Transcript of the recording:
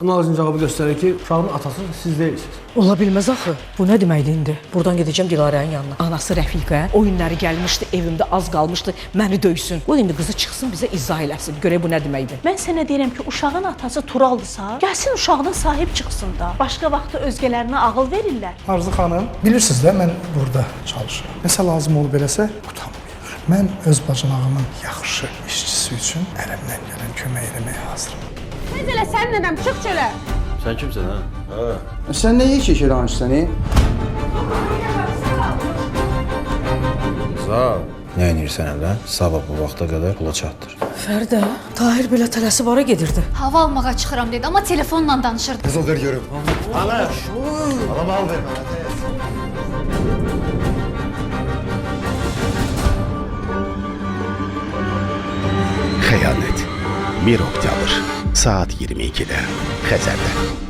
Analizin cavabı göstərir ki, uşağın atası siz deyilsiniz. Ola bilməz axı. Bu nə deməkdir indi? Buradan gedəcəm Dilarənin yanına. Anası Rəfiqə oyunları gəlmişdi, evimdə az qalmışdı, məni döysün. O indi qızı çıxsın bizə izah eləsin. Görək bu nə deməkdir? Mən sənə deyirəm ki, uşağın atası Turaldısa, gəlsin uşağına sahib çıxsın da. Başqa vaxtda özgələrinə ağıl verirlər. Arzu xanım, bilirsiniz də mən burada çalışıram. Nəsə lazım olub eləsə, utanmayın. Mən öz bacanağımın yaxşı işçisi üçün əlimdən gələn kömək eləməyə hazıram. Tez elə sənin nənəm, çıx çölə. Sən kimsən ha? Sən nəyə keçir danışsan? Zal. Nə edirsən hələ? Sabah bu vaxta qədər pula çatdır. Fərdə, Tahir belə tələsib hara gedirdi? Hava almağa çıxıram dedi, amma telefonla danışırdı. Qızıl ver görüm. Ana! Ana mal ver mənə. Xəyanət 1 oktyabr saat 22-də Xəzərdə.